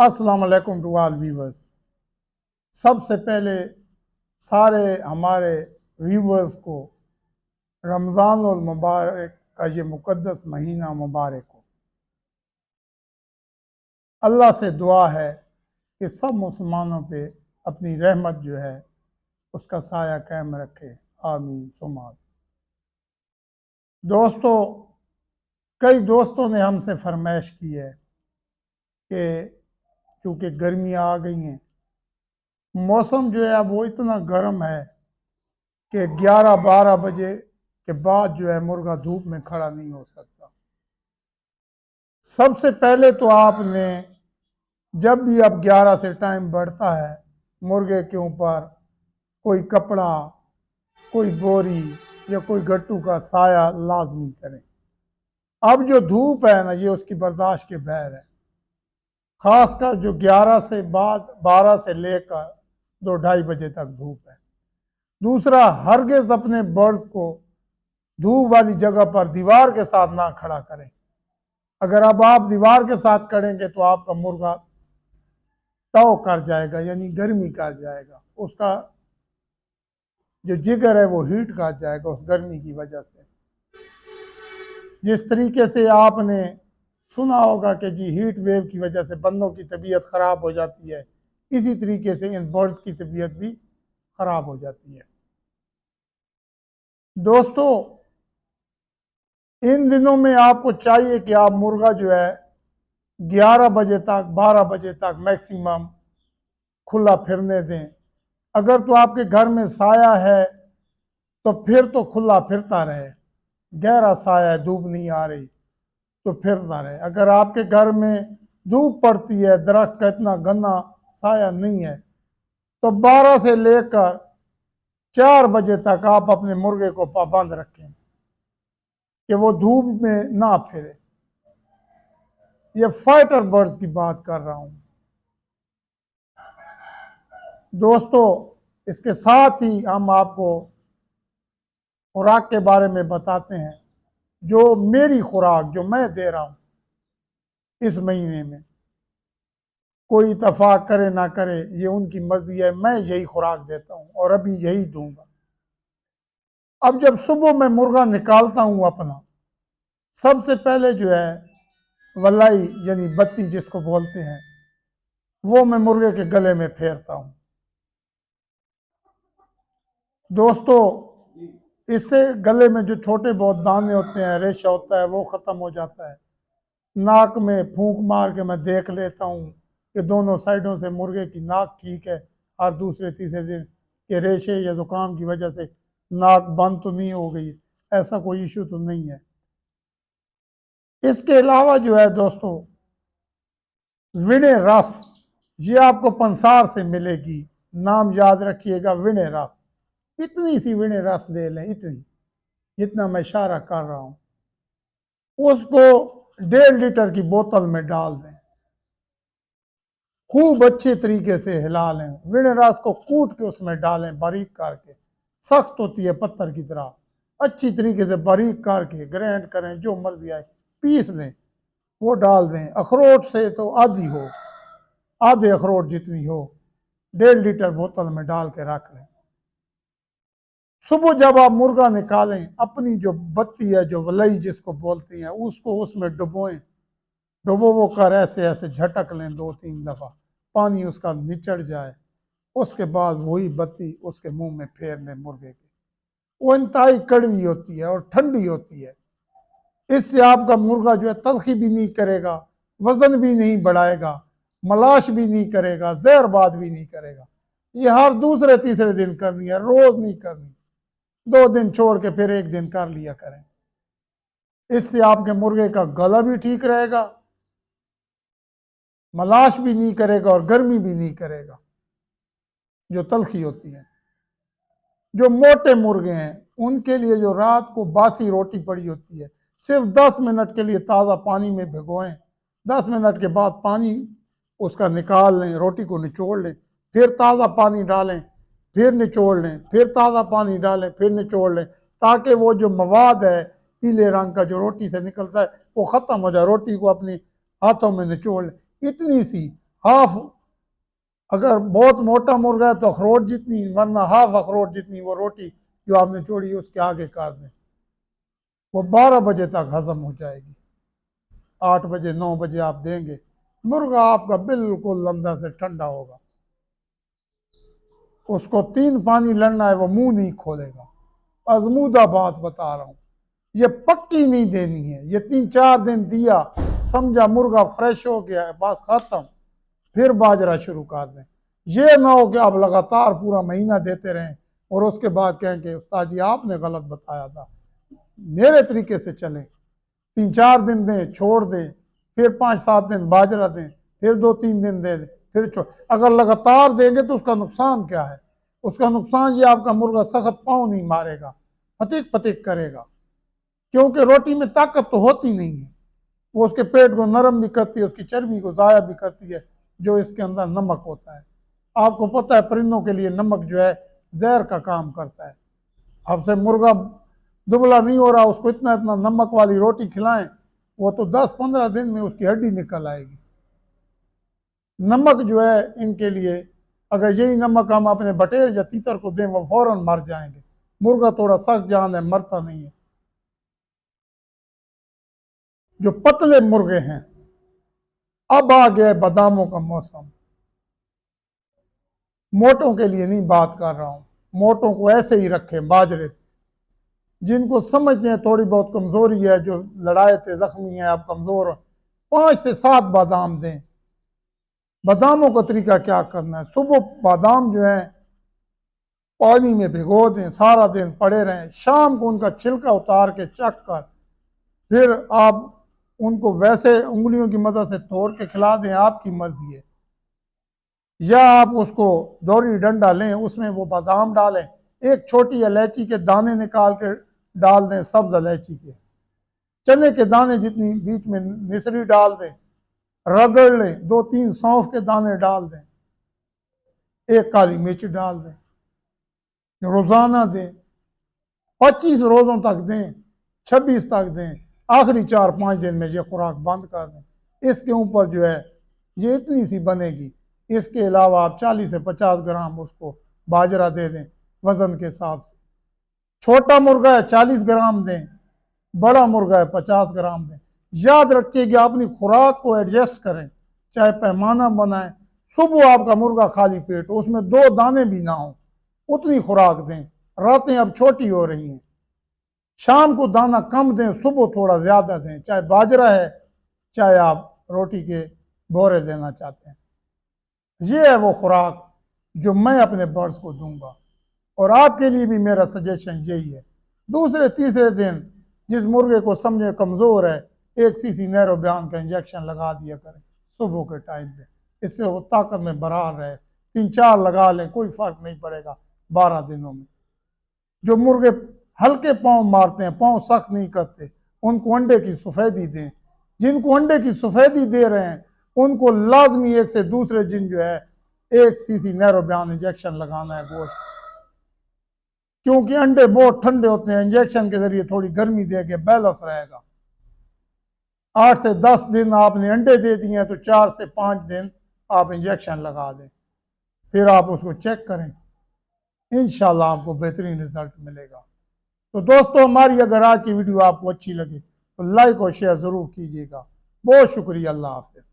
अस्सलाम वालेकुम to all viewers. सबसे पहले सारे हमारे व्यूवर्स को रमज़ान और मुबारक का ये मुक़द्दस महीना मुबारक हो। अल्लाह से दुआ है कि सब मुसलमानों पे अपनी रहमत जो है उसका साया कायम रखे। आमीन सुमा आमीन। दोस्तों, कई दोस्तों ने हमसे फरमाइश की है कि चूँकि गर्मियाँ आ गई हैं, मौसम जो है अब वो इतना गर्म है कि 11-12 बजे के बाद जो है मुर्गा धूप में खड़ा नहीं हो सकता। सबसे पहले तो आपने जब भी अब 11 से टाइम बढ़ता है, मुर्गे के ऊपर कोई कपड़ा, कोई बोरी या कोई गट्टू का साया लाजमी करें। अब जो धूप है ना, ये उसकी बर्दाश्त के बाहर है। खासकर जो 11 से बाद 12 से लेकर 2-2:30 बजे तक धूप है। दूसरा, हरगिज़ अपने बर्ड्स को धूप वाली जगह पर दीवार के साथ ना खड़ा करें। अगर अब आप दीवार के साथ करेंगे तो आपका मुर्गा तव कर जाएगा, यानी गर्मी कर जाएगा। उसका जो जिगर है वो हीट कर जाएगा उस गर्मी की वजह से। जिस तरीके से आपने सुना होगा कि जी हीट वेव की वजह से बंदों की तबीयत ख़राब हो जाती है, इसी तरीके से इन बर्ड्स की तबीयत भी ख़राब हो जाती है। दोस्तों, इन दिनों में आपको चाहिए कि आप मुर्गा जो है 11 बजे तक 12 बजे तक मैक्सिमम खुला फिरने दें। अगर तो आपके घर में साया है तो फिर तो खुला फिरता रहे, गहरा साया है, धूप नहीं आ रही तो फिरता रहे। अगर आपके घर में धूप पड़ती है, दरख्त का इतना घना साया नहीं है, तो 12 से लेकर 4 बजे तक आप अपने मुर्गे को पाबंद रखें कि वो धूप में ना फिरे। ये फाइटर बर्ड्स की बात कर रहा हूं। दोस्तों, इसके साथ ही हम आपको खुराक के बारे में बताते हैं। जो मेरी खुराक जो मैं दे रहा हूं इस महीने में, कोई इतफाक करे ना करे ये उनकी मर्जी है, मैं यही खुराक देता हूं और अभी यही दूंगा। अब जब सुबह मैं मुर्गा निकालता हूं अपना, सबसे पहले जो है वलाई यानी बत्ती जिसको बोलते हैं, वो मैं मुर्गे के गले में फेरता हूं। दोस्तों, इससे गले में जो छोटे बहुत दाने होते हैं, रेशा होता है, वो ख़त्म हो जाता है। नाक में फूंक मार के मैं देख लेता हूँ कि दोनों साइडों से मुर्गे की नाक ठीक है और दूसरे तीसरे दिन के रेशे या जुकाम की वजह से नाक बंद तो नहीं हो गई, ऐसा कोई इशू तो नहीं है। इसके अलावा जो है दोस्तों, विने रस, ये आपको पंसार से मिलेगी, नाम याद रखिएगा, विने रस। इतनी सी विने रस ले लें, इतनी जितना मैं इशारा कर रहा हूँ, उसको 1.5 लीटर की बोतल में डाल दें, खूब अच्छे तरीके से हिला लें। विने रस को कूट के उसमें डालें बारीक करके, सख्त होती है पत्थर की तरह, अच्छी तरीके से बारीक करके ग्राइंड करें, जो मर्जी आए पीस लें, वो डाल दें। अखरोट से तो आधी हो, आधे अखरोट जितनी हो, 1.5 लीटर बोतल में डाल के रख लें। सुबह जब आप मुर्गा निकालें, अपनी जो बत्ती है, जो वलई जिसको बोलते हैं, उसको उसमें डुबोएं, डुबो कर ऐसे ऐसे झटक लें 2-3 दफ़ा, पानी उसका निचड़ जाए। उसके बाद वही बत्ती उसके मुंह में फेर लें मुर्गे के। वो इंतहाई कड़वी होती है और ठंडी होती है। इससे आपका मुर्गा जो है तलखी भी नहीं करेगा, वजन भी नहीं बढ़ाएगा, मलाश भी नहीं करेगा, जहरबाद भी नहीं करेगा। ये हर दूसरे तीसरे दिन करनी है, रोज नहीं करनी। 2 दिन छोड़ के फिर 1 दिन कर लिया करें। इससे आपके मुर्गे का गला भी ठीक रहेगा, मलाश भी नहीं करेगा और गर्मी भी नहीं करेगा जो तलखी होती है। जो मोटे मुर्गे हैं उनके लिए जो रात को बासी रोटी पड़ी होती है, सिर्फ 10 मिनट के लिए ताज़ा पानी में भिगोएं, 10 मिनट के बाद पानी उसका निकाल लें, रोटी को निचोड़ लें, फिर ताज़ा पानी डालें, फिर निचोड़ लें, फिर ताज़ा पानी डालें, फिर निचोड़ लें, ताकि वो जो मवाद है पीले रंग का जो रोटी से निकलता है वो ख़त्म हो जाए, रोटी को अपने हाथों में निचोड़ लें। इतनी सी हाफ, अगर बहुत मोटा मुर्गा है तो अखरोट जितनी, वरना हाफ अखरोट जितनी वो रोटी जो आपने छोड़ी उसके आगे काट दें। वो 12 बजे तक हजम हो जाएगी। 8 बजे 9 बजे आप देंगे, मुर्गा आपका बिल्कुल अंदर से ठंडा होगा। उसको 3 पानी लड़ना है, वो मुंह नहीं खोलेगा। आजमूदा बात बता रहा हूं, ये पक्की नहीं देनी है। ये 3-4 दिन दिया, समझा मुर्गा फ्रेश हो गया है, बस खत्म, फिर बाजरा शुरू कर दें। ये ना हो कि आप लगातार पूरा महीना देते रहें और उसके बाद कहें कि उस्ताद जी आपने गलत बताया था। मेरे तरीके से चलें, 3-4 दिन दें, छोड़ दें, फिर 5-7 दिन बाजरा दें, फिर 2-3 दिन दे दें, फिर छोड़। अगर लगातार देंगे तो उसका नुकसान क्या है? उसका नुकसान ये आपका मुर्गा सख्त पाँव नहीं मारेगा, फतीक फतीक करेगा, क्योंकि रोटी में ताकत तो होती नहीं है। वो उसके पेट को नरम भी करती है, उसकी चर्बी को ज़ाया भी करती है, जो इसके अंदर नमक होता है। आपको पता है परिंदों के लिए नमक जो है जहर का काम करता है। आपसे मुर्गा दुबला नहीं हो रहा, उसको इतना इतना नमक वाली रोटी खिलाएं, वो तो 10-15 दिन में उसकी हड्डी निकल आएगी। नमक जो है इनके लिए, अगर यही नमक हम अपने बटेर या तीतर को दें वो फौरन मर जाएंगे। मुर्गा थोड़ा सख्त जान है, मरता नहीं है। जो पतले मुर्गे हैं, अब आ गया बादामों का मौसम। मोटों के लिए नहीं बात कर रहा हूं, मोटों को ऐसे ही रखें बाजरे। जिनको समझते हैं थोड़ी बहुत कमजोरी है, जो लड़ाए थे, जख्मी है, आप कमजोर हो, 5 से 7 बादाम दें। बादामों का तरीका क्या करना है? सुबह बादाम जो है पानी में भिगो दें, सारा दिन पड़े रहें, शाम को उनका छिलका उतार के चख कर फिर आप उनको वैसे उंगलियों की मदद से तोड़ के खिला दें, आपकी मर्जी है। या आप उसको दोहरी डंडा लें, उसमें वो बादाम डालें, एक छोटी इलायची के दाने निकाल के डाल दें, सब्ज इलायची के, चने के दाने जितनी बीच में मिश्री डाल दें, रगड़ लें, 2-3 सौंफ के दाने डाल दें, एक काली मिर्च डाल दें, रोजाना दें, 25 रोजों तक दें, 26 तक दें, आखिरी 4-5 दिन में ये खुराक बंद कर दें। इसके ऊपर जो है ये इतनी सी बनेगी। इसके अलावा आप 40 से 50 ग्राम उसको बाजरा दे दें वजन के हिसाब से। छोटा मुर्गा है 40 ग्राम दें, बड़ा मुर्गा है 50 ग्राम दें। याद रखिए कि अपनी खुराक को एडजस्ट करें, चाहे पैमाना बनाएं। सुबह आपका मुर्गा खाली पेट हो, उसमें 2 दाने भी ना हो, उतनी खुराक दें। रातें अब छोटी हो रही हैं, शाम को दाना कम दें, सुबह थोड़ा ज्यादा दें, चाहे बाजरा है चाहे आप रोटी के बोरे देना चाहते हैं। ये है वो खुराक जो मैं अपने बर्ड्स को दूंगा, और आपके लिए भी मेरा सजेशन यही है। दूसरे तीसरे दिन जिस मुर्गे को समझे कमजोर है, एक सीसी नैरो बयान का इंजेक्शन लगा दिया करें सुबह के टाइम पे, इससे वो ताकत में बरकरार रहे। 3-4 लगा लें, कोई फर्क नहीं पड़ेगा 12 दिनों में। जो मुर्गे हल्के पाँव मारते हैं, पाँव सख्त नहीं करते, उनको अंडे की सफेदी दें। जिनको अंडे की सफेदी दे रहे हैं उनको लाजमी एक से दूसरे दिन जो है 1 सीसी नैरो बयान इंजेक्शन लगाना है गोश्त, क्योंकि अंडे बहुत ठंडे होते हैं, इंजेक्शन के जरिए थोड़ी गर्मी देके बैलेंस रहेगा। 8 से 10 दिन आपने अंडे दे दिए हैं तो 4 से 5 दिन आप इंजेक्शन लगा दें, फिर आप उसको चेक करें, इंशाल्लाह आपको बेहतरीन रिजल्ट मिलेगा। तो दोस्तों, हमारी अगर आज की वीडियो आपको अच्छी लगे तो लाइक और शेयर जरूर कीजिएगा। बहुत शुक्रिया, अल्लाह हाफिज़।